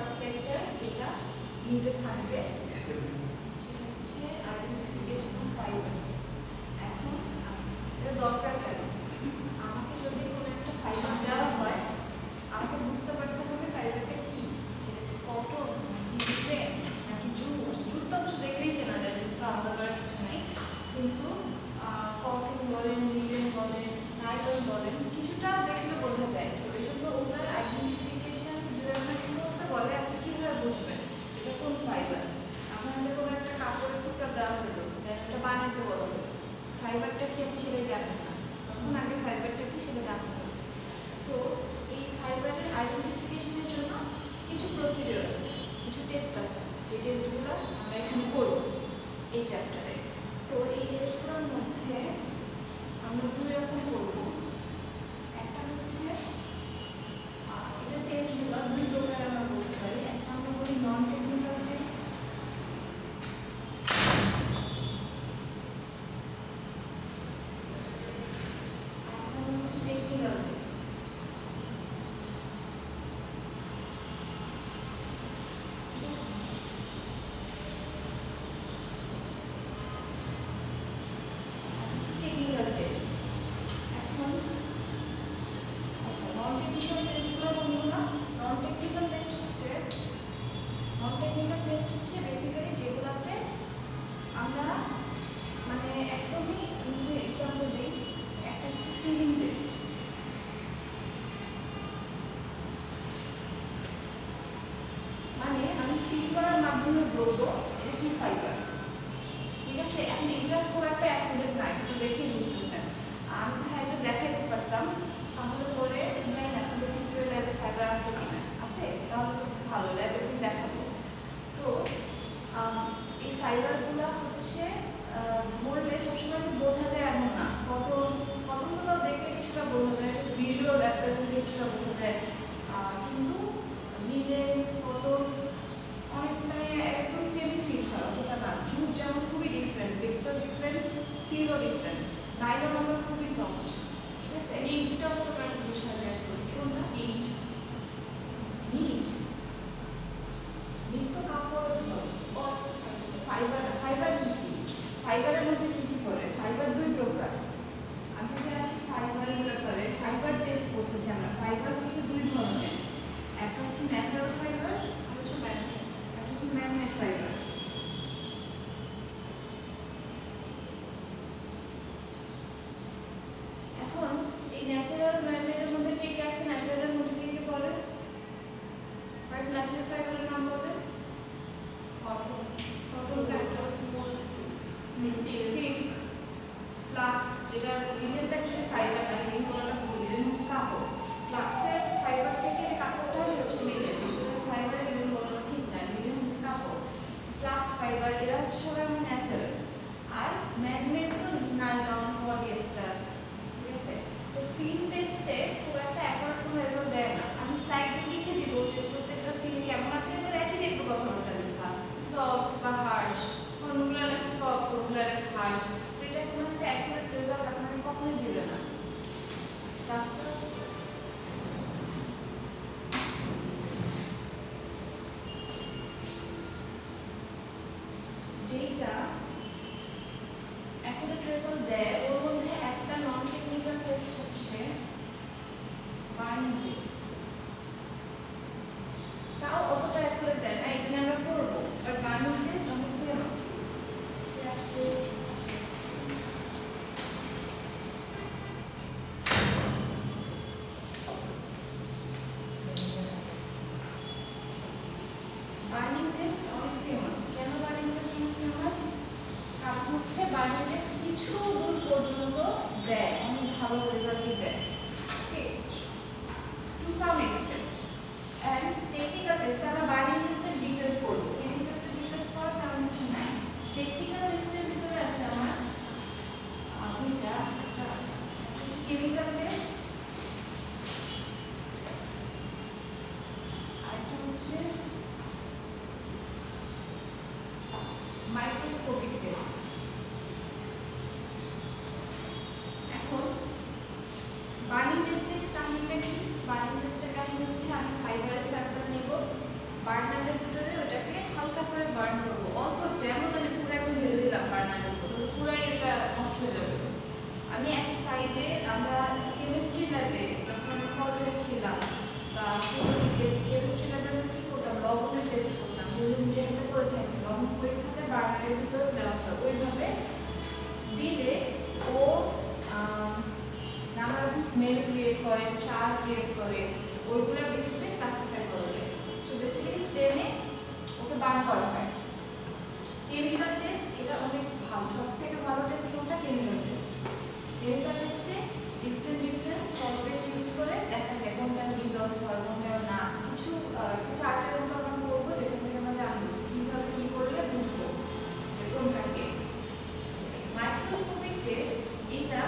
First lecture যেটা নিতে থাকবে সেটা হচ্ছে আইডেন্টিফিকেশন অফ ফাইবার। এখন এটা দরকার কেন? আমাকে যদি কোনো একটা ফাইবার দেওয়া হয় আমাকে বুঝতে পারতে হবে ফাইবারটা কি, সেটা কি কটন নাকি লিনেন নাকি জুট। জুট তো অবশ্য দেখলেই চেনা যায়, জুট তো আলাদা করার কিছু নেই, কিন্তু কটন বলেন, লিনেন বলেন, নাইলন বলেন, কিছুটা দেখলে বোঝা যায়। তো এই জন্য ওনার আইডেন্টিফিকেশন যদি আপনাকে করতে বলে আপনি কীভাবে বুঝবেন এটা কোন ফাইবার। আপনাদের কোনো একটা কাপড়ের টুকরা দেওয়া হলো, দেন ওটা বানাতে বলা হলো, ফাইবারটা কি আপনি সেটা জানেন না, তখন আগে ফাইবারটা কি সেটা জানতে হবে। সো এই ফাইবারের আইডেন্টিফিকেশনের জন্য কিছু প্রসিডিওর আছে, কিছু টেস্ট আছে, যে টেস্টগুলো আমরা এখানে করব এই চ্যাপ্টারে। তো এই টেস্টগুলোর মধ্যে আমরা দুই রকম করব। একটা হচ্ছে এটা টেস্টগুলো দুই প্রকার আমরা বলতে পারি। একটা আমরা বলি non technical test, technical test. Technical test এখন আচ্ছা, নন টেকনিক্যাল টেস্টগুলো বলবো না। নন টেকনিক্যাল টেস্ট হচ্ছে বেসিক্যালি যেগুলোতে আমরা মানে একদমই, যদি এক্সাম্পল দিই, একটা হচ্ছে ফিলিং টেস্ট। মানে আমি ফিল করার মাধ্যমে বলবো এটা কি ফাইবার, ঠিক আছে? এখন এটা খুব একটা অ্যাকুরেট না, একটু দেখে বুঝতেছেন। আমি ফাইবার দেখাইতে পারতাম, তাহলে পরে জানি না আপনাদের টিচার ল্যাবে ফাইবার আছে কিনা, আছে তাহলে তো ভালো, ল্যাবে দিন দেখাবো। তো এই ফাইবারগুলো হচ্ছে ধরলে সবসময় যে বোঝা যায় এমন না। কটন তো তাও দেখলে কিছুটা বোঝা যায়, ভিজুয়াল অ্যাপিয়ারেন্স দিয়ে কিছুটা বোঝা যায়, কিন্তু লিনেন, কটন অনেক মানে একদম সেমই ফিল হয়, অতটা না। জুট যেমন খুবই ডিফারেন্ট, দেখতেও ডিফারেন্ট, ফিলও ডিফারেন্ট। নাইলন আমার খুবই সফট, ঠিক আছে? নিটটাও তো বোঝা যায়। কোনটা নিট? নিট তো কাপড়ের ধর। ফাইবার কি কি? ফাইবারের মধ্যে কি কি পড়ে? ফাইবার দুই প্রকার। আমি যদি আসি ফাইবারের ব্যাপারে, ফাইবার টেস্ট করতেছি আমরা। ফাইবার হচ্ছে দুই ধরনের, একটা হচ্ছে ন্যাচারাল ফাইবার, আর হচ্ছে ম্যাগনেট। একটা হচ্ছে ম্যাগনেট ফাইবার। এখন এই ন্যাচারাল ম্যাগনেটের মধ্যে কে কে আছে? ন্যাচারালের মধ্যে কে কে পড়ে? ন্যাচারাল ফাইবারের নাম বলেন। কটন তো একটা, সিল্ক, ফ্লাক্স, যেটা লিনেনটা অ্যাকচুয়ালি ফাইবার না, লিনেন বলাটা ভুল, লিনেন হচ্ছে কাপড়। ফ্লাক্সের ফাইবার থেকে যে কাপড়টা হয় সেটা হচ্ছে লিনেন, ফাইবারে লিনেন বলাটা ঠিক না, লিনেন হচ্ছে কাপড়। তো ফ্লাক্স ফাইবার এরা হচ্ছে সবাই আমার ন্যাচারাল। আর ম্যাগনেট তো নাইলন, পলিয়েস্টার, ঠিক আছে? তো ফিল্ম টেস্টে খুব একটা অ্যাকুরেট কোনো রেজাল্ট দেয় না। আমি স্লাইডে লিখে দিব যে প্রত্যেকটা ফিল্ম কেমন, আপনি এবার একই দেখবো কথাবার্তা লেখা, সফট বা হার্শ, কোনগুলো লেখা সফট, কোনগুলো লেখা হার্শ। তো এটা কোনো একটা অ্যাকুরেট রেজাল্ট আপনাকে কখনোই দেবে না। যেটা অ্যাকুরেট রেজাল্ট দেয় ওর মধ্যে একটা নন টেকনিক্যাল টেস্ট হচ্ছে বার্নিং টেস্ট। তাও অতটা অ্যাকুরেট দেয় না, এখানে আমরা করবো, বাট বার্নিং টেস্ট অনেক ফেমাস। বার্নিং টেস্ট অনেক ফেমাস। কেন বার্নিং টেস্ট অনেক ফেমাস? কারণ হচ্ছে বার্নিং টেস্ট কিছু দূর পর্যন্ত দেয়, অনেক ভালো রেজাল্টই দেয়, to some extent. And technical টেস্টে আমরা বার্নিং টেস্টের ডিটেলস পড়বো, ফিলিং টেস্টের ডিটেলস পড়ার তেমন কিছু নাই। টেকনিক্যাল টেস্টের ভিতরে আছে আমার দুইটা, একটা আছে কেমিক্যাল টেস্ট, আরেকটা হচ্ছে মাইক্রোস্কোপিক টেস্ট। এখন বার্নিং টেস্টের কাহিনীটা কি? বার্নিং টেস্টের কাহিনী হচ্ছে আমি ফাইবারের স্যাম্পল নেব, বার্নারের ভিতরে ওটাকে হালকা করে বার্ন করবো, অল্প একটু, এমন না যে পুরো একদম ঢেলে দিলাম বার্নারের উপর, পুরাই এটা নষ্ট হয়ে যাবে। আমি এক সাইডে, আমরা কেমিস্ট্রি ল্যাবে যখন আমরা কলেজে ছিলাম বা কেমিস্ট্রি ল্যাবে আমরা কী করতাম, লবণের টেস্ট করতাম, যেগুলো নিজের হাতে করে থাকি, লবণ পরীক্ষাতে বার্নারের ভিতরে দেওয়া হয়, ওইভাবে দিলে ও নানা রকম স্মেল ক্রিয়েট করে, চার ক্রিয়েট করে, ওইগুলোর বেসিসে ক্লাসিফাই করা যায়। সো বেসিক্যালি ফ্লেমে ওকে বার্ন করা হয়। কেমিক্যাল টেস্ট এটা অনেক ভালো, সব থেকে ভালো টেস্ট কোনটা? Chemical test. কেমিক্যাল টেস্টে ডিফারেন্ট সলভেন্ট ইউজ করে দেখা যায় কোনটা রিজলভ হয়, কোনটা না। কিছু চার্টের মতো আমরা করবো, যেখান থেকে আমরা জানবো যে কীভাবে কী করলে বুঝবো যে কোনটাকে। মাইক্রোস্কোপিক টেস্ট এটা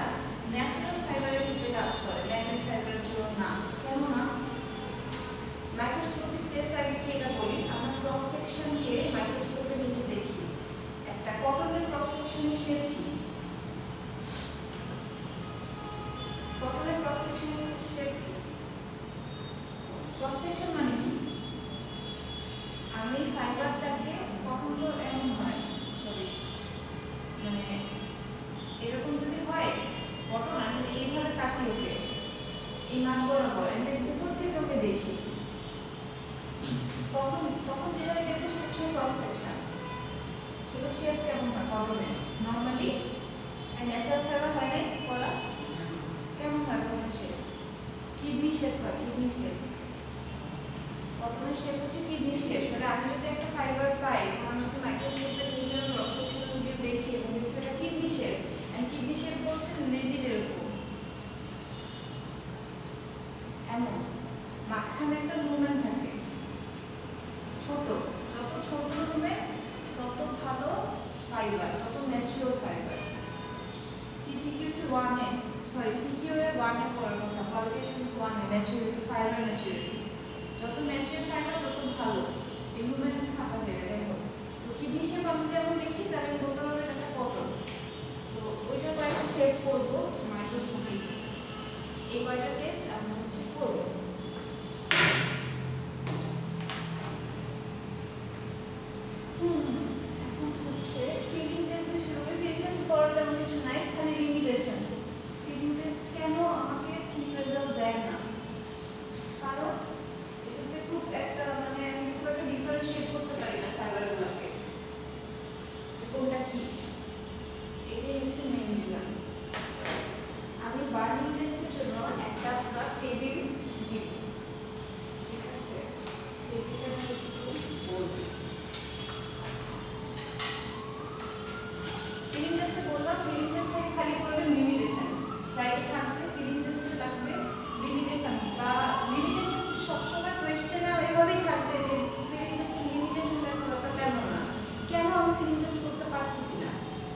ন্যাচারাল ফাইবারের ক্ষেত্রে কাজ করে, ম্যাগনেট ফাইবারের জন্য না। কেন না? মাইক্রোস্কোপিক টেস্ট আগে কি এটা বলি, আমরা ক্রস সেকশনকে মাইক্রোস্কোপের নিচে দেখি। একটা কটনের ক্রস সেকশনের শেপ কি? কটনের ক্রস সেকশনের শেপ কি? ক্রস সেকশন মানে কি? আমি ফাইবারটাকে কখন তো এমন হয়, মানে এরকম যদি হয় কটন, আমি যদি এইভাবে কাটি ওকে, এই মাছ বরাবর, উপর থেকে ওকে দেখি, তখন যেটা আমি দেখবো সেটা হচ্ছে ক্রস সেকশন। সেটা শেপ কেমন হয় কটনের? নর্মালি ন্যাচারাল ফাইবার হয় নাই বলা, কেমন হয় কটনের শেপ? কিডনি শেপ হয়, কিডনি শেপ। কটনের শেপ হচ্ছে কিডনি শেপ। মানে আমি যদি একটা ফাইবার পাই, আমি যদি মাইক্রোস্কোপের নিচে ক্রস সেকশন দিয়ে দেখি এবং দেখি ওটা কিডনি শেপ, কিডনি শেপ বলতে রিজিড এরকম এমন, মাঝখানে একটা লুমেন থাকে ছোট, যত ছোট লুমেন তত ভালো ফাইবার, তত ম্যাচিওর ফাইবার। টিকিউসি 1-এ, সরি টিকিউএ 1-এ পড়ার কথা, পালপেশনস 1-এ ম্যাচিউরিটি, ফাইবার ম্যাচিউরিটি। যত ম্যাচিওর ফাইবার তত ভালো, এই লুমেন ফাঁকা জায়গা, যাই হোক। তো কিডনি শেপ আমি যেমন দেখি তার আমি বলতে পারবো এটা একটা কটন। তো ওইটার কয়েকটা শেপ করবো মাইক্রোস্কোপিক টেস্ট। এই কয়টা টেস্ট আমরা হচ্ছে করবো। এখন হচ্ছে ফিলিং টেস্ট দিয়ে শুরু করি। ফিলিং টেস্ট করার তেমন কিছু নাই, খালি লিমিটেশন। ফিলিং টেস্ট কেন আমাকে ঠিক রেজাল্ট দেয় না? কারণ এটাতে খুব একটা, মানে আমি খুব একটা ডিফারেন্সিয়েট করতে পারি না ফাইবারগুলোকে, যে কোনটা কি। এটাই হচ্ছে মেইন রিজন। আমি বার্নিং টেস্টের জন্য একটা পুরো টেবিল দিব, ঠিক আছে? টেবিলটা আমি একটু বলছি। আচ্ছা, ফিলিং টেস্টে বললাম, ফিলিং টেস্ট থেকে খালি করবেন লিমিটেশন, স্লাইডে থাকবে ফিলিং টেস্টে থাকবে লিমিটেশন, বা লিমিটেশন সবসময় কোয়েশ্চেনে এভাবেই থাকছে যে ফিলিং টেস্টের লিমিটেশন লেখার ব্যাপারটা এমন না। কেন আমি ফিলিং টেস্ট করতে পারতেছি না?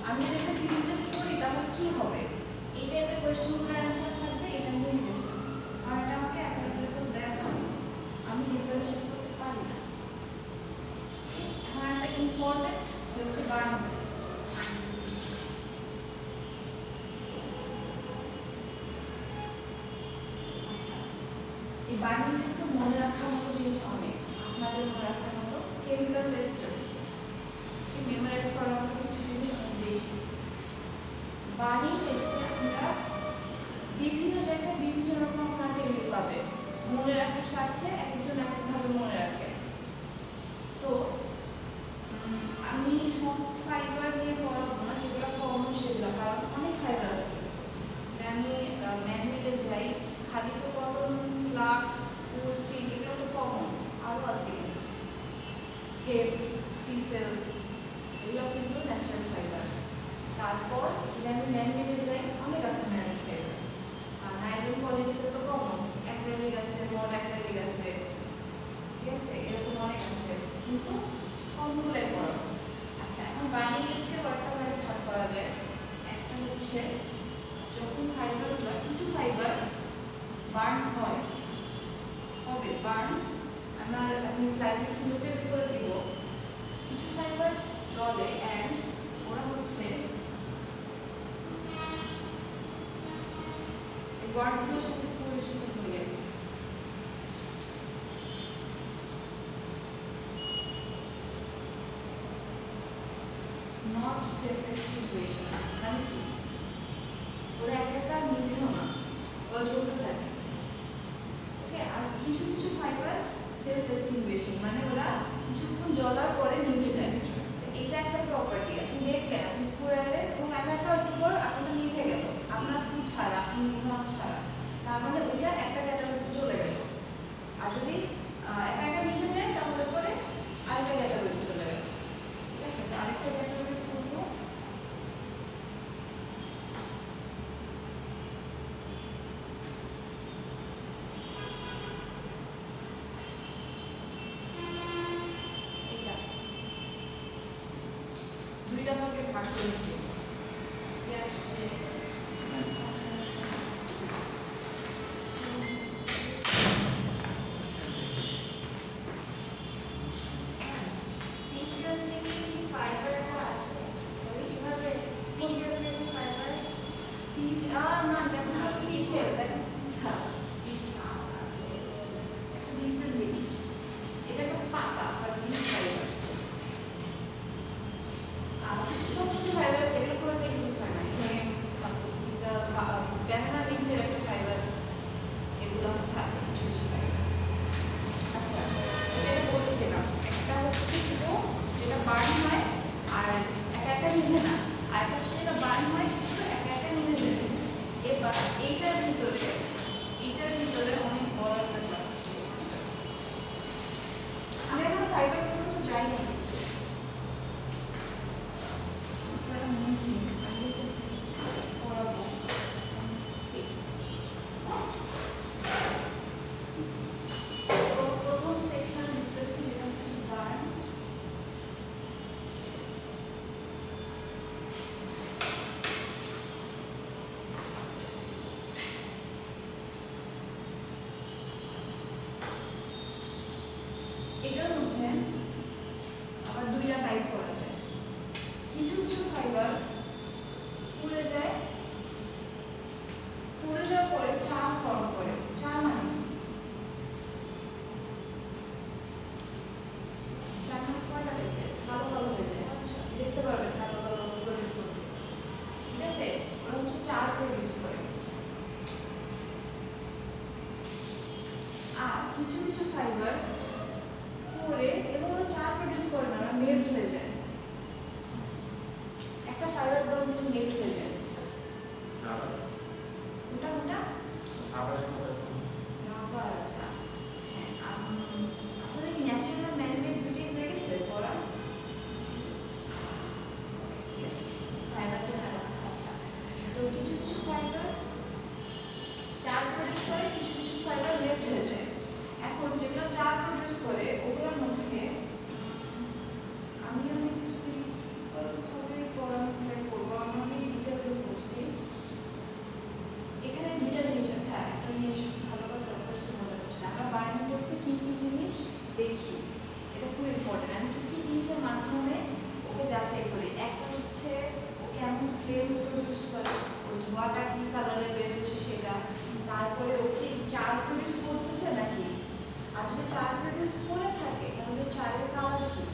আমি যদি ফিলিং টেস্ট করি তাহলে কি হবে? এই টাইপের কোয়েশ্চেনগুলোর অ্যান্সার থাকবে, এটা লিমিটেশন। আর এটা আমাকে একটা রেজাল্ট দেয় না, আমি ডিফারেন্সিয়েট করতে পারি না। আমার একটা ইম্পর্টেন্ট, সেটা হচ্ছে বার্নিং টেস্ট। আচ্ছা, এই বার্নিং টেস্টে মনে রাখার মতো জিনিস অনেক, আপনাদের মনে রাখার মতো। কেমিক্যাল টেস্টও মেমোরাইজ করার মতো কিছু জিনিস অনেক বেশি। বার্নিং টেস্টে আপনারা বিভিন্ন জায়গায় বিভিন্ন রকম আপনার টেবিল পাবেন, মনে রাখার স্বার্থে এক একজন এক একভাবে মনে রাখে। তো আমি সব ফাইবার নিয়ে পড়াবো না, যেগুলো কমন সেগুলো, কারণ অনেক ফাইবার আছে। আমি ম্যানমেডে যাই, খালি তো কটন, ফ্লাক্স, উল, সিল্ক, এগুলো তো কমন, আরও আছে হেপ, সিসেল, এগুলো কিন্তু ন্যাচারাল ফাইবার। তারপর যদি আমি ম্যানমেডে যাই, অনেক আছে ম্যানমেড ফাইবার। নাইলন পলিস্টার তো কমন, অ্যাক্রিলিক আছে, মড অ্যাক্রিলিক আছে, ঠিক আছে, এরকম অনেক আছে, কিন্তু কমনগুলোই পড়াবো। আচ্ছা, এখন বার্নিং টেস্টকে কয়েকটা ভাগে ভাগ করা যায়। একটা হচ্ছে যখন ফাইবারগুলো, কিছু ফাইবার বার্ন হবে, বার্নস আমার আপনি স্লাইডে সুন্দর টেবিল করে দিব। কিছু ফাইবার জলে, অ্যান্ড ওরা হচ্ছে এই ওয়ার্ডগুলোর সাথে পরিচিত হয়ে নট সেলফ এক্সটিংগুইশিং, মানে কি ওরা একা একা নিভেও না, ওরা জ্বলতে থাকে। ওকে, আর কিছু কিছু ফাইবার সেলফ এক্সটিংগুইশিং, মানে ওরা কিছুক্ষণ জ্বলার পরে নিভে যায়। এটা একটা প্রপার্টি, আপনি দেখলেন, আপনি পুরালেন এবং একা একা একটু পর আপনার নিভে গেল, আপনার ফুল ছাড়া, আপনি নিভানো ছাড়া, তার মানে ওইটা একটা ক্যাটাগরিতে চলে গেল। আর যদি একা একা নিভে যায় তাহলে পরে আরেকটা ক্যাটাগরিতে চলে গেল। ঠিক আছে, তো আরেকটা ক্যাটাগরি করবো। দুইটা ভাগে ভাগ করে দিই। আসছে সিশিয়াল থেকে কি ফাইবারটা আসে? সরি, কিভাবে সিশিয়াল থেকে ফাইবার আসে? না, that is not seashell, that is sisal. একটা ডিফারেন্ট জিনিস। এটা একটা পাতা বা লিফ ফাইবার। আর কিছু ছোট ছোট ফাইবার আছে, এগুলো কোনো একটা ইউজ হয় না। হেম, তারপর সিসা, ব্যানানা লিফের একটা ফাইবার, এগুলো হচ্ছে আছে কিছু কিছু ফাইবার। আচ্ছা, যেটা বলেছিলাম, একটা হচ্ছে কিন্তু যেটা বার্ন হয় আর একা একা নিভে না, আর একটা হচ্ছে যেটা বার্ন হয় কিন্তু একা একা নিভে যাচ্ছে। এবার এইটার ভিতরে অনেক বড় একটা ব্যাপার। আমি এখন ফাইবার পর্যন্ত যাইনি, আপনারা মুছি আমি পড়াবো। তো প্রথম সেকশন লিখতেছি, যেটা হচ্ছে বার্নস। এটার মধ্যে আবার দুইটা টাইপ করা যায়। কিছু কিছু ফাইবার পুড়ে যায়, পুড়ে যাওয়ার পরে চা ফর্ম করে। চা মানে কি? চা মানে কয়লা টাইপের, কালো কালো হয়ে যায়। আচ্ছা, দেখতে পারবেন কালো কালো প্রডিউস করতেছে। ঠিক আছে, ওরা হচ্ছে চা প্রডিউস করে। আর কিছু কিছু ফাইবার পরে এবং ওরা চা প্রডিউস করে না, ওরা মেল্ট হয়ে যায়। একটা ফাইবার বলে কিন্তু মেল্ট হয়ে যায়। ওটা রাবার। আচ্ছা, হ্যাঁ, আপনাদের কি ন্যাচারাল আর ম্যানমেড দুটোই হয়ে গেছে পড়া? ঠিক আছে, ফাইবার চেনা কথা। আচ্ছা, তো কিছু কিছু ফাইবার চা প্রডিউস করে, কিছু কিছু ফাইবার মেল্ট হয়ে যায়। এখন যেগুলো চা প্রডিউস করে ওগুলোর মধ্যে আমি অনেক সিম্পলভাবে পড়ানো ট্রাই করবো, আমি অনেক ডিটেলে পড়ছি। এখানে দুইটা জিনিস আছে। একটা জিনিস ভালো কথা কোয়েশ্চেন মনে করছে, আমরা বার্নিং টেস্টে কী কী জিনিস দেখি, এটা খুব ইম্পর্টেন্ট। আমি কী কী জিনিসের মাধ্যমে ওকে যাচাই করি। একটা হচ্ছে ও কেমন ফ্লেম প্রডিউস করে, ওর ধোঁয়াটা কী কালারের বের হচ্ছে সেটা। তারপরে ও কি চা প্রডিউস করতেছে নাকি, আর যদি চা প্রডিউস করে থাকে তাহলে চায়ের কালার কি,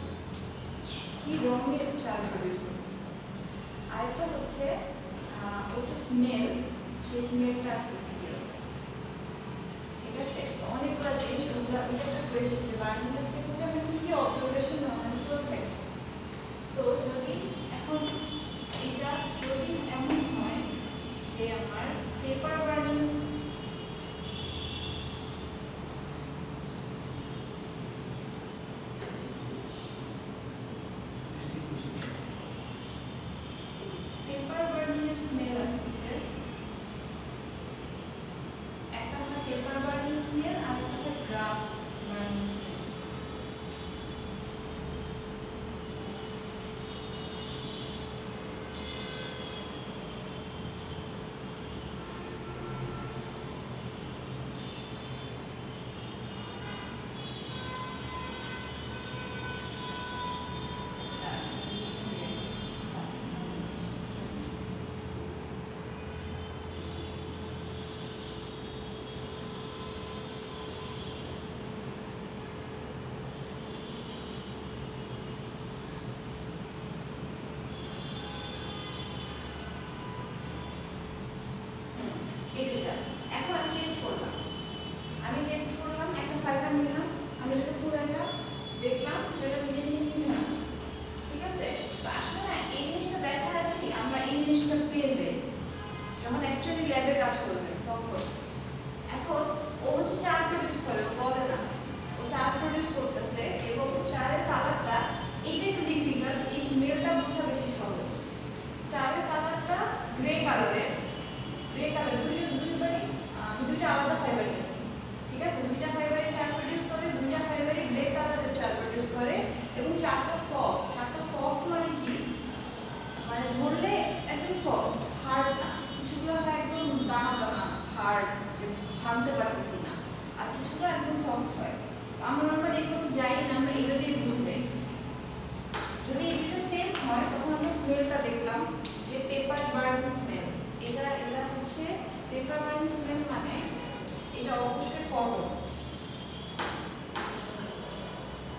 কি রঙের চা প্রডিউস করতেছে। আরেকটা হচ্ছে ওটা স্মেল, সেই স্মেলটা আসতেছে কীরকম। ঠিক আছে, অনেকগুলো জিনিস ওগুলো একটা কোয়েশ্চেন বার্নিং টেস্টের ক্ষেত্রে আমি কী কী অবজারভেশন অনেক করে থাকি। তো যদি এখন এটা যদি এমন হয় যে আমার পেপার বার্নিং এর স্মেল আসতেছে, একটা হয় পেপার বার্নিং স্মেল আর একটা হয় গ্রাস বার্নিং স্মেল। সফট হয়। আমরা নরমালি এগুলো যাই না, আমরা এটা দিয়ে বুঝে যাই। যদি এই দুটো সেম হয় তখন আমরা স্মেলটা দেখলাম যে পেপার বার্নিং স্মেল। এটা হচ্ছে পেপার বার্নিং স্মেল, মানে এটা অবশ্যই কটন,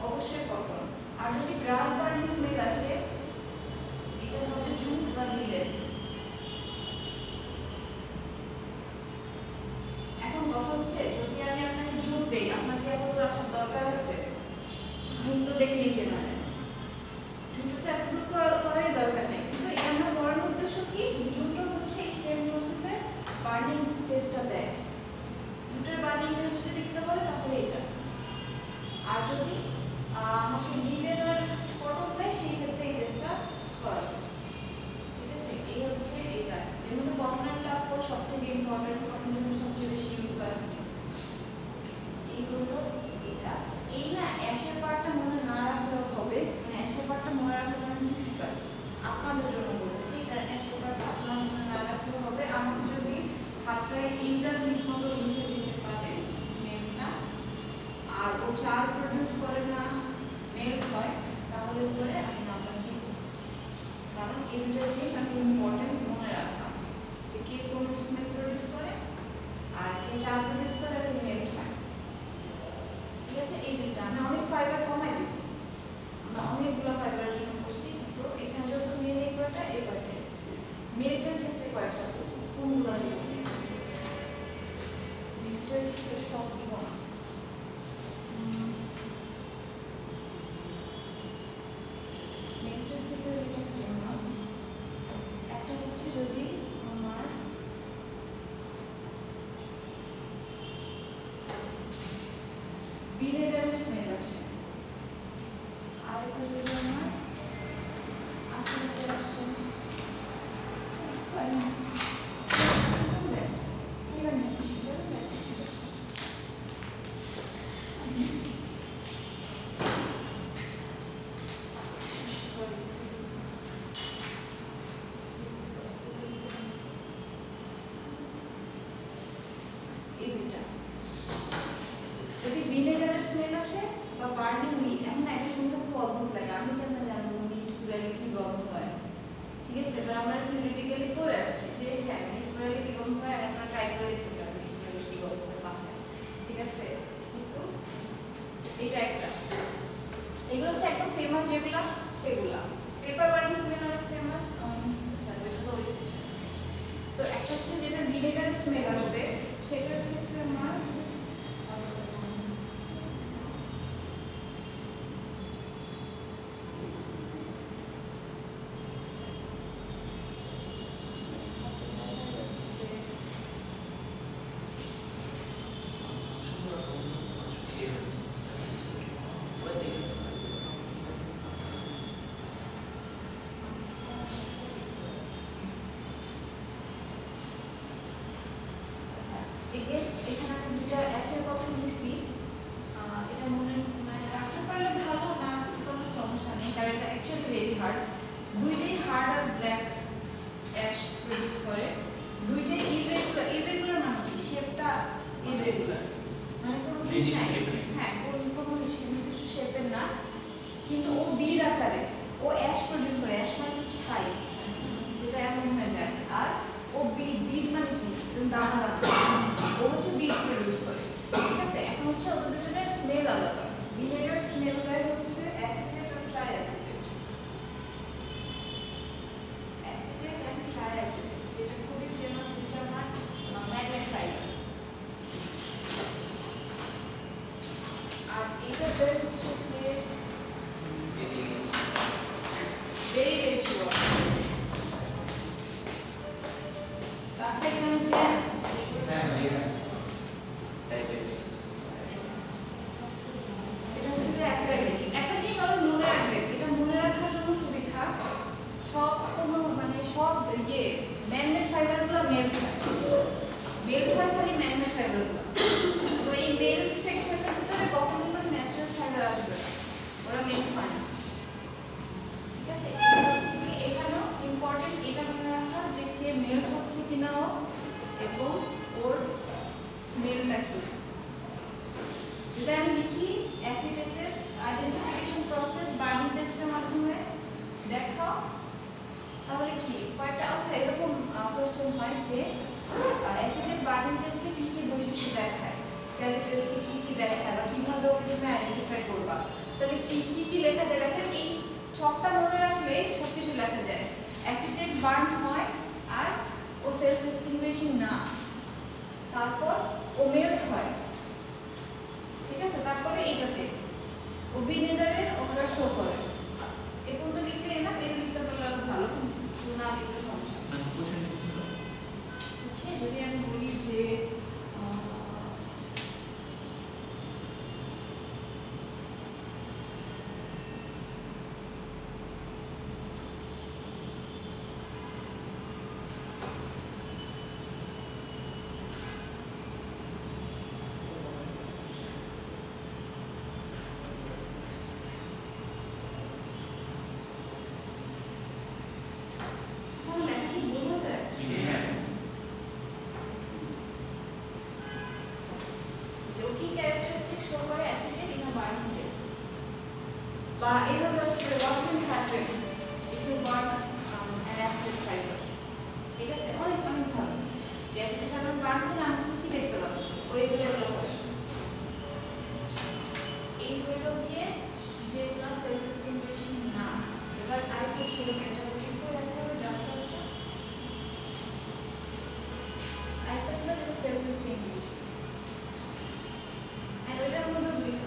অবশ্যই কটন। আর যদি গ্রাস বার্নিং স্মেল আসে এটা হবে জুট বা লিলেন। এখন কথা হচ্ছে যদি আমি আপনাকে জুট দেই, আপনাকে এত দূর আসার দরকার আছে? জুট তো দেখলেই চেনা যায়, জুট তো এত দূর করারই দরকার নেই। কিন্তু এটা আমরা পড়ার উদ্দেশ্য কি, জুটও হচ্ছে এই সেম প্রসেসে বার্নিং টেস্টটা দেয়। জুটের বার্নিং টেস্ট যদি দেখতে পারে তাহলে এটা। আর যদি আমাকে লিলেন আর কটন দেয় সেই ক্ষেত্রে এই টেস্টটা করা যায়। ঠিক আছে, এই হচ্ছে এটা। এর মধ্যে কটন অ্যান্ড টাফ কোট সব থেকে ইম্পর্টেন্ট, কটন কিন্তু সবচেয়ে বেশি ইউজ হয়। এই হলো এটা। এই না অ্যাশের পার্টটা মনে না রাখলেও হবে, মানে অ্যাশের পার্টটা মনে রাখাটা ডিফিকাল্ট আপনাদের জন্য বলতেছি। এটা অ্যাশের পার্টটা আপনার মনে না রাখলেও হবে। আমাকে যদি হাতটায় এইটা ঠিক মতো লিখে দিতে পারে মেলটা, আর ও চার প্রডিউস করে না মেল হয়, তাহলে উপরে আমি নাম্বার দিব। কারণ এই দুটো জিনিস আমি ইম্পর্টেন্ট মনে রাখা, যে কে কোন স্মেল প্রডিউস করে আর কে চার প্রডিউস করে আর কে মেল হয়। ঠিক আছে, এই দুইটা আমি অনেক ফাইবার কমাই দিচ্ছি, আমরা অনেকগুলো ফাইবারের জন্য করছি। কিন্তু এখানে যত মেল এই কয়টা, এই কয়টা মেলটার ক্ষেত্রে কয়টা কোনগুলো দিব, মেলটার ক্ষেত্রে সব দিব না। মেলটার ক্ষেত্রে এটা ফেমাস একটা হচ্ছে যদি আমার ভিনেগারের স্মেল আসে, আর একটা যদি আমার আসলে আসছে সরি এবার নিচ্ছি যদি ভিনেগারের স্মেল আসে বা বার্নিং মিট। এখন এটা শুনতে খুব অদ্ভুত লাগে, আমি কেন জানবো মিট পুরালে কি গন্ধ হয়। ঠিক আছে, এবার আমরা থিওরিটিক্যালি পড়ে আসছি যে হ্যাঁ মিট পুরালে কি গন্ধ হয়, আর আমরা ট্রাই করে দেখতে পারি মিট পুরালে কি গন্ধ হয় বাসায়। ঠিক আছে, কিন্তু এটা একটা, এগুলো হচ্ছে একদম ফেমাস যেগুলা সেগুলা। পেপার বার্নিং স্মেল অনেক ফেমাস। আচ্ছা এটা তো ওই সেকশন। তো একটা হচ্ছে যেটা ভিনেগারের স্মেল আসবে, সেটার ক্ষেত্রে আমার এখানে আমি দুটা অ্যাশের কথা লিখছি। এটা মনে মানে রাখতে পারলে ভালো, না কোনো সমস্যা নেই, কারণ এটা অ্যাকচুয়ালি ভেরি হার্ড। দুইটাই হার্ড আর ব্ল্যাক অ্যাশ প্রডিউস করে। দুইটাই ইরেগুলার। ইরেগুলার মানে কি, শেপটা ইরেগুলার, মানে কোনো ঠিক নাই। হ্যাঁ, কোনো নির্দিষ্ট শেপের না, কিন্তু ও বির আকারে ও অ্যাশ প্রডিউস করে। অ্যাশ মানে কি ছাই, যেটা এমন হয়ে যায়। আর ও বিড মানে কি, দানা দানা, ও হচ্ছে বিড প্রডিউস করে। ঠিক আছে, এখন হচ্ছে ওদের দুজনের স্মেল আলাদা। ভিনেগার স্মেল দেয় হচ্ছে অ্যাসিটেট আর ট্রাইঅ্যাসিটেট। অ্যাসিটেট এন্ড ট্রাইঅ্যাসিটেট, যেটা খুবই ফেমাস, যেটা আমার ম্যাগনেট ফাইবার। আর এটা দেয় হচ্ছে ভেরি ভেরি চুয়া। রাস্তায় কেন জ্যাম? এটা হচ্ছে যে একটা জিনিস আরো মনে রাখবেন, এটা মনে রাখার জন্য সুবিধা, সব কোনো মানে সব ম্যাগনেট ফাইবারগুলো মেল্ট হয় খালি ম্যাগনেট ফাইবারগুলো। তো এই মেল্ট সেকশনের ভিতরে কখনোই কোনো ন্যাচারাল ফাইবার আসবে না, ওরা মেল্ট হয় না। ঠিক আছে, এটা হচ্ছে কি এখানেও ইম্পর্টেন্ট এটা মনে রাখা যে কে মেল্ট হচ্ছে কিনা ও, এবং ওর স্মেলটা কি। যদি আমি লিখি অ্যাসিটেটের আইডেন্টিফিকেশন প্রসেস বার্নিং টেস্টের মাধ্যমে দেখাও, তাহলে কি কয়েকটা আচ্ছা এরকম কোশ্চেন হয় যে অ্যাসিটেট বার্নিং টেস্টে কি কি বৈশিষ্ট্য দেখায়, ক্যারেক্টারিস্টিক কি কি দেখায় বা কিভাবে ওকে তুমি আইডেন্টিফাই করবা, তাহলে কি কি কি লেখা যায় দেখেন। এই ছকটা মনে রাখলে সব কিছু লেখা যায়। অ্যাসিটেট বার্ন হয় আর ও সেলফ এক্সটিংগুইশিং না, তারপর ও মেল্ট হয়, ঠিক আছে, তারপরে এইটাতে ও ভিনেগারের ওটা শো করে। এই পর্যন্ত লিখলে না এর লিখতে পারলে আরো ভালো, না লিখলে সমস্যা হচ্ছে। যদি আমি বলি যে কি ক্যারেক্টারিস্টিক শো করে acetate in a burning test, বা এইভাবে আসলে what will happen if you burn an acetate fiber, ঠিক আছে, অনেক অনেক ভালো যে অ্যাসিটেট ফাইবার বার্ন করলে আমি তুমি কি দেখতে পাচ্ছ, ওইগুলো এগুলো কোশ্চেন। এই হইল গিয়ে যেগুলো সেলফ এক্সটিংগুইশিং না। এবার আরেকটা ছিল এটা কি করে রাখতে হবে ডাস্টারটা, আরেকটা ছিল যেটা সেলফ এক্সটিংগুইশিং, আর ওইটার মধ্যে দুইটা।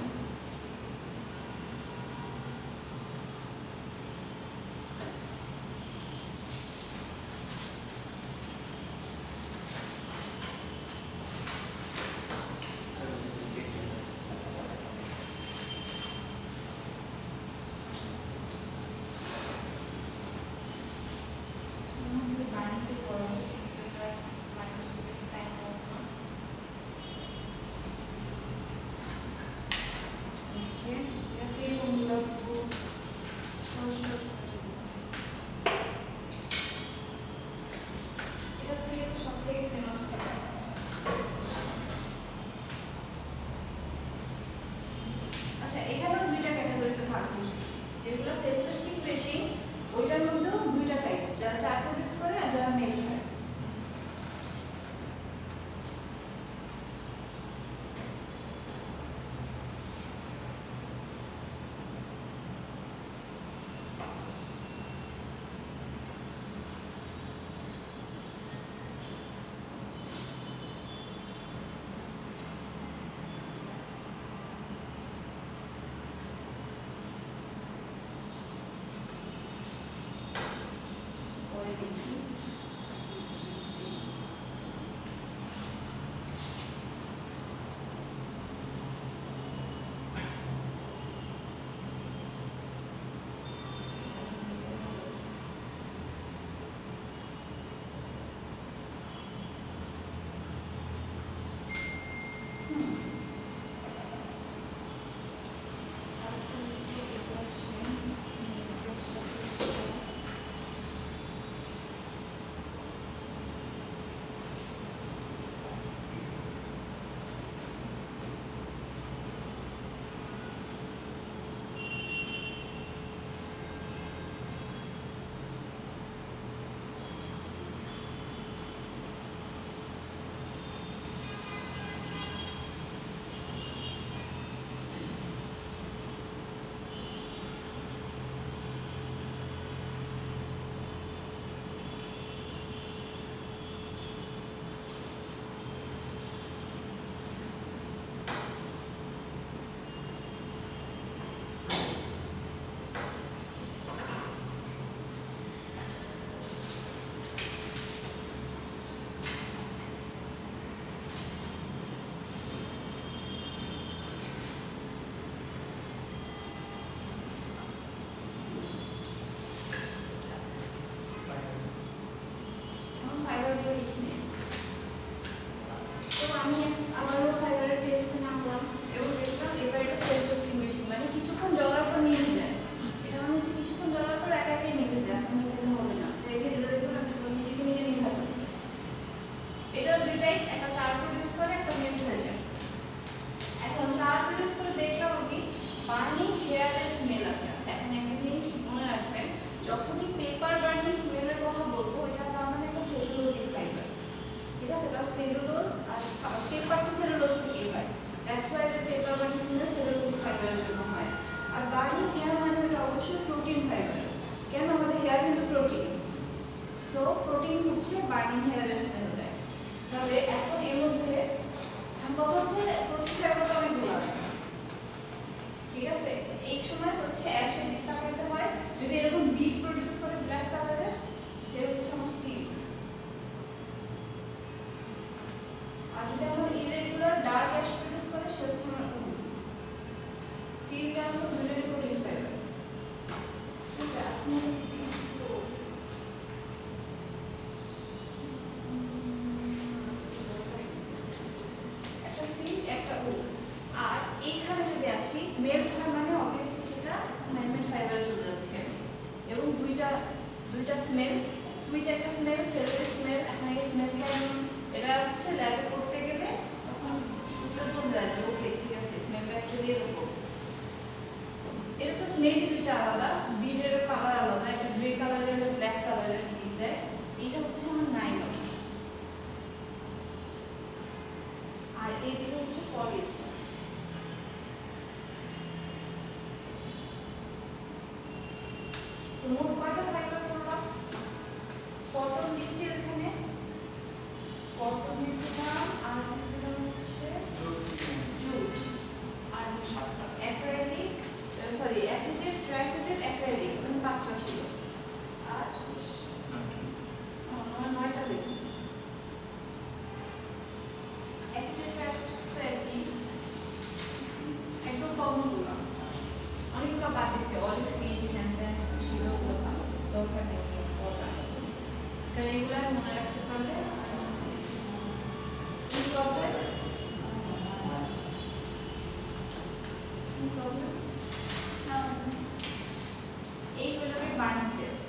যেগুলো সেলফ এক্সটিংগুইশিং ওইটার মধ্যেও দুইটা টাইপ, যারা চার প্রডিউস করে আর যারা মেল্ট হয়। দেখি আসে। আচ্ছা এখন একটা জিনিস মনে রাখবেন, যখনই পেপার বার্নিং স্মেলের কথা বলবো এটা তার মানে একটা সেলুলোজিক ফাইবার, ঠিক আছে? কারণ সেলুলোজ আর পেপার তো সেলুলোজ থেকেই হয়, দ্যাটস ওয়াই এটা পেপার বার্নিং স্মেল সেলুলোজিক ফাইবারের জন্য হয়। আর বার্নিং হেয়ার মানে এটা অবশ্যই প্রোটিন ফাইবার, কেন আমাদের হেয়ার কিন্তু প্রোটিন, সো প্রোটিন হচ্ছে বার্নিং হেয়ারের স্মেল দেয়। তাহলে এখন এর মধ্যে কথা হচ্ছে প্রোটিন ফাইবার অনেকগুলো আছে, ঠিক আছে? এই সময় হচ্ছে অ্যাশের দিক তাকাইতে হয়, যদি এরকম বিট প্রডিউস করে ব্ল্যাক কালারের সে হচ্ছে আমার সিল্ক, আর যদি আমার ইরেগুলার ডার্ক অ্যাশ প্রডিউস করে সে হচ্ছে আমার উল। সিল্ক আর উল দুজনেই প্রোটিন ফাইবার, ঠিক আছে? একটা সিল্ক একটা উল। আর এইখানে যদি আসি মেল্ট হয় মানে অবভিয়াসলি সেটা ম্যানমেড ফাইবারে চলে যাচ্ছে, এবং দুইটা স্মেল, সুইট একটা স্মেল, সেলফি স্মেল। এখন এই স্মেলটা এটা হচ্ছে ল্যাবে করতে গেলে তখন সুযোগ বোঝা যায় যে ওকে ঠিক আছে স্মেলটা অ্যাকচুয়ালি এরকম। এটা তো স্মেলই দুইটা আলাদা, বিডেরও কালার আলাদা, একটা গ্রে কালারের একটা ব্ল্যাক কালারের বিড দেয়। এইটা হচ্ছে আমার নাইলন, আর এইদিকে হচ্ছে পলিয়েস্টার। তো মোট কয়টা ফাইবার করলাম? কটন দিছি এখানে, কটন দিছিলাম, আর দিছিলাম হচ্ছে জুট, আর অ্যাক্রাইলিক, সরি অ্যাসিটেট, ট্রাইসিটেট, অ্যাক্রাইলিক, মানে 5টা ছিল। আর 9টা হয়েছে। অ্যাসিটেট ট্রাইসিটেট তো একই, একদম কমন গুলো, অনেকগুলো বাদ দিছে, অলিভ ফিড হ্যান ত্যান ছিল, ওগুলো ভালো দরকার নেই, কারণ এগুলো মনে রাখতে পারলে এইগুলোকে বার্নিং টেস্ট।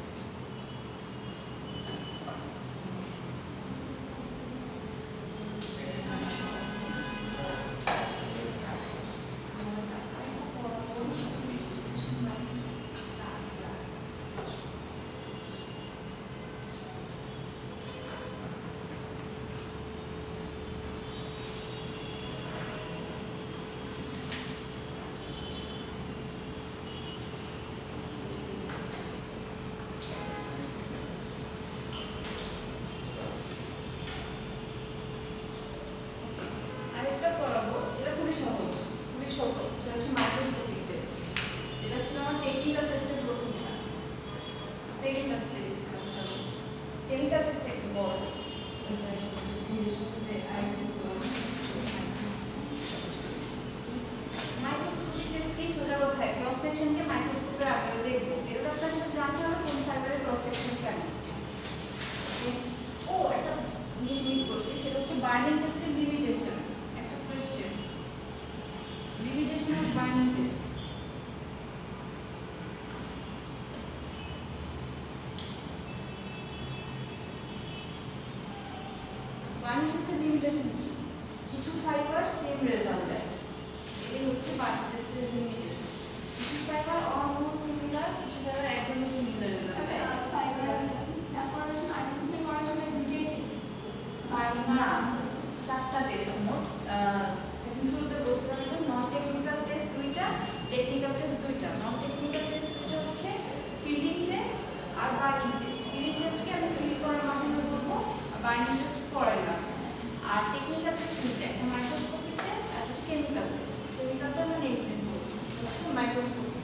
আরেকটা করাবো যেটা খুবই সহজ, খুবই ছোট, সেটা হচ্ছে মাইক্রোস্কোপিক টেস্ট। এটা ছিল আমার টেকনিক্যাল টেস্টের প্রথম ধাপ, সেকেন্ড ধাপে ডিসকাশন। টেকনিক্যাল টেস্ট একটু বড়, মাইক্রোস্কোপিক টেস্ট কি? সোজা কথায় ক্রস সেকশনকে মাইক্রোস্কোপের আকারে দেখবো। এগুলো আপনাকে জানতে হবে কোন ফাইবারের ক্রস সেকশন কেমন। ও একটা জিনিস মিস করছি, সেটা হচ্ছে বার্নিং টেস্টের লিমিটেশন। একটা question, limitation of burning test. Burning টেস্টের লিমিটেশন কি? কিছু ফাইবার সেম রেজাল্ট দেয়, এটাই হচ্ছে বার্নিং টেস্টের লিমিটেশন। কিছু ফাইবার অলমোস্ট সিমিলার, কিছু ফাইবার একদমই সিমিলার রেজাল্ট দেয়। না, 4টা টেস্ট মোট। শুরুতে বলছিলাম এটা নন টেকনিক্যাল টেস্ট 2টা, টেকনিক্যাল টেস্ট 2টা। নন টেকনিক্যাল টেস্ট 2টা হচ্ছে ফিলিং টেস্ট আর বার্নিং টেস্ট। ফিলিং টেস্টকে আমি ফিল করার মাধ্যমে বলবো, আর বার্নিং টেস্ট করাইলাম। আর টেকনিক্যাল টেস্ট 2টা, একটা মাইক্রোস্কোপিক টেস্ট আর হচ্ছে কেমিক্যাল টেস্ট। কেমিক্যালটা আমরা নেক্সট দিন বলবো, হচ্ছে মাইক্রোস্কোপিক।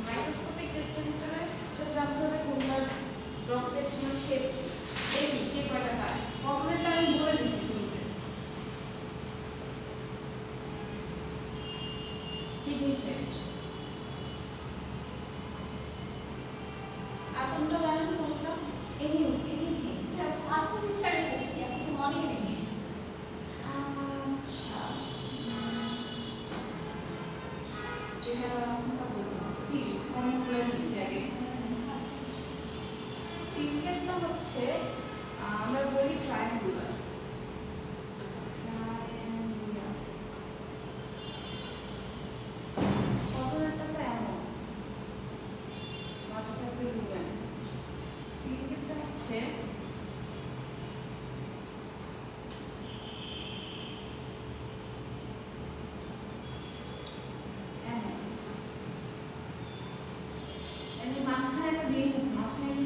মাইক্রোস্কোপিক টেস্টের ভিতরে জাস্ট জানতে হবে কোনটার ক্রস সেকশনাল শেপ দেখি কে কয়টা পায়। কটনেরটা আমি বলে দিচ্ছি শুরুতে, কিডনি শেপ। আর কোনটা জানেন? কোনটা? এনিথিং। ফার্স্ট সেমিস্টারে পড়ছি, এখন তো মনে নেই। আচ্ছা, যেটা কোনটা বলবো, সিল্ক, কমন করে লিখি আগে। সিল্কের তো হচ্ছে আমরা বলি ট্রায়াঙ্গুলার,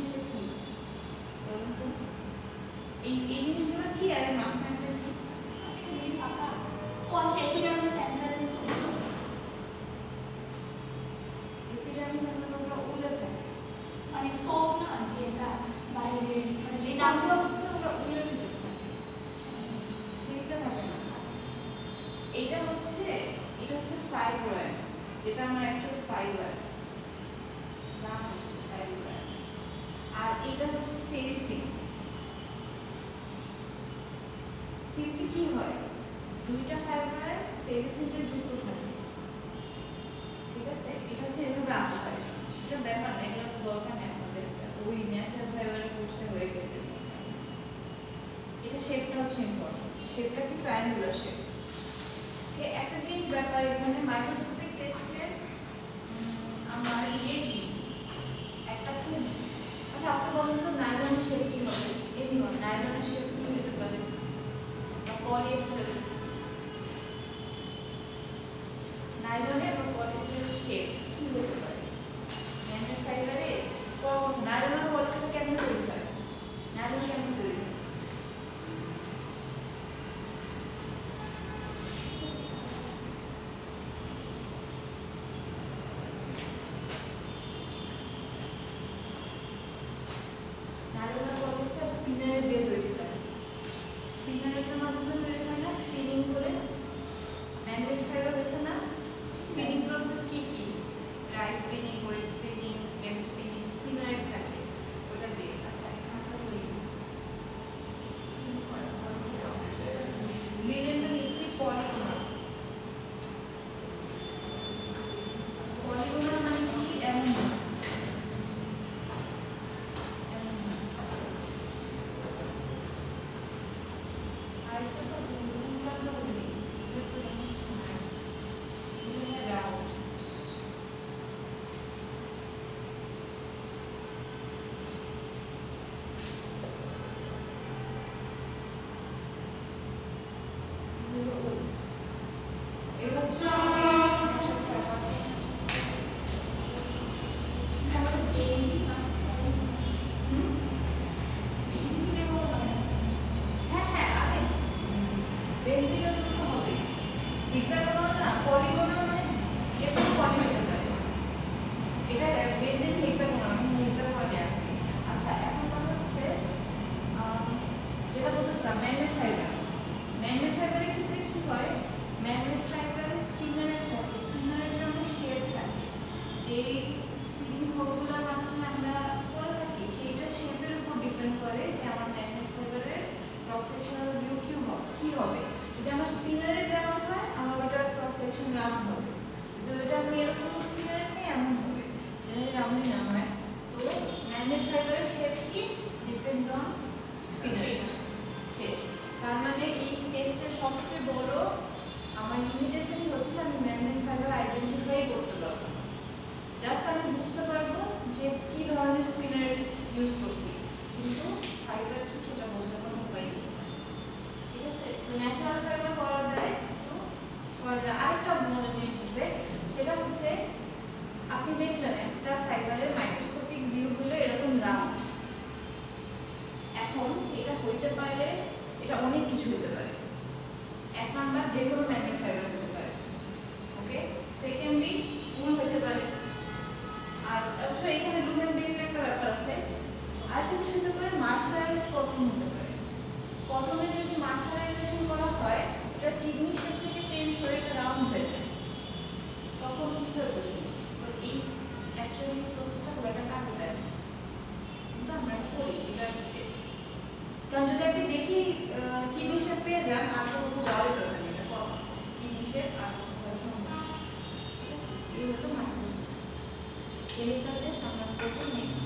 জিনিসটা কি বলুন তো? এই জিনিসগুলো কি আর মাঝখানটা কি? আজকে দুই ফাঁকা। ও আচ্ছা, এপিডার্মিস এন্ডারমিস ওগুলো। এপিডার্মিস ওগুলো উলে থাকে, মানে তো না যে এটা বাইরে মানে যে যেটা নামগুলো হচ্ছে ওগুলো উলের ভিতর থাকে, সিল্কে থাকে না। আচ্ছা এটা হচ্ছে ফাইব্রয়েড, যেটা আমার অ্যাকচুয়াল ফাইবার নাম ফাইব্রয়েড। আর এটা হচ্ছে সেরিসিন। সিল্কে কি হয়, দুইটা ফাইব্রয়েড সেরিসিনটা যুক্ত থাকে, ঠিক আছে? এটা হচ্ছে এভাবে আঁকা হয়, এটা ব্যাপার না, এগুলো দরকার নেই আমাদের, ওই ন্যাচারাল ফাইবারের কোর্সে হয়ে গেছে। এটা শেপটা হচ্ছে ইম্পর্টেন্ট, শেপটা কি ট্রায়াঙ্গুলার শেপ। একটা জিনিস ব্যাপার এখানে মাইক্রোস্কোপিক টেস্টে আমার কি একটা খুব, আচ্ছা আপনি বলুন তো নাইলনের শেপ কি হবে? এনিওয়ান নাইলনের শেপ কি হতে পারে? পলিয়েস্টারের, নাইলনের বা পলিয়েস্টারের শেপ কি হতে পারে? ম্যাগনেট ফাইবারে বড় কথা, নাইলন আর পলিয়েস্টার কেমন তৈরি হয়? নাইলন কেমন তৈরি হয়? স্পিনারের দিয়ে তৈরি হয়, স্পিনারের মাধ্যমে তৈরি হয় না, স্পিনিং করে ম্যাগনেট ফাইবার হয়েছে না। স্পিনিং প্রসেস কি কি? Dry spinning, wet spinning, bench spinning, স্পিনারের থাকে ওটা দিয়ে। আচ্ছা লিনেনটা লিখি পলিগোনাল। পলিগোনাল মানে কি? এমন ম্যাগনেট ফাইবার। ম্যাগনেট ফাইবারের ক্ষেত্রে কি হয়, ম্যাগনেট ফাইবারের স্পিনারের থাকে, স্পিনারের অনেক শেপ থাকে, যে স্পিনিং হোলগুলোর মাধ্যমে আমরা করে থাকি সেইটা শেপের উপর ডিপেন্ড করে যে আমার ম্যাগনেট ফাইবারের ক্রস সেকশনাল ভিউ কি হবে। যদি আমার স্পিনারের রাউন্ড হয়, আমার ওটার ক্রস সেকশন রাউন্ড হবে। যদি ওইটা আমি এরকম স্পিনারের নেই, এমন হবে, জেনারেলি রাউন্ডই না হয়। তো ম্যাগনেট ফাইবারের শেপ কি ডিপেন্ডস অন স্পিনারের শেষ। তার মানে এই টেস্টের সবচেয়ে বড় আমার লিমিটেশনই হচ্ছে আমি ম্যাগনেট ফাইবার আইডেন্টিফাই করতে পারবো, জাস্ট আমি বুঝতে পারবো যে কী ধরনের স্পিনার ইউজ করছি, কিন্তু ফাইবার কি সেটা বোঝার কোনো উপায় নেই, ঠিক আছে? তো ন্যাচারাল ফাইবার করা যায়, তো করা যায়। আরেকটা মজার জিনিস আছে, সেটা হচ্ছে আপনি দেখলেন একটা ফাইবারের মাইক্রোস্কোপিক ভিউ হলো এরকম রাউন্ড। এখন এটা হইতে পারে, এটা অনেক কিছু হতে পারে। এক নাম্বার যে কোনো ম্যাগনেট ফাইবার হতে পারে, ওকে। সেকেন্ডলি উল হতে পারে, আর অবশ্যই এখানে লুমেন দেখলে একটা ব্যাপার আছে। আর কিছু হতে পারে মার্সারাইজড কটন হতে পারে। কটনের যদি মার্সারাইজেশন করা হয়, এটা কিডনি শেপ থেকে চেঞ্জ হয়ে এটা রাউন্ড হয়ে যায়, তখন কীভাবে বুঝবো? তো এই অ্যাকচুয়ালি প্রসেসটা খুব একটা কাজে দেয়, কিন্তু আমরা করি, সেটা একটা টেস্ট। কারণ যদি আপনি দেখি কিডনি শেপ পেয়ে যান, আর তো কোথাও যাওয়ারই দরকার নেই, এটা কম কিডনি শেপ আর সম্ভব, ঠিক আছে? এই হলো মাইক্রোস্কোপ টেস্ট। কেমিক্যাল টেস্ট আমরা করবো নেক্সট।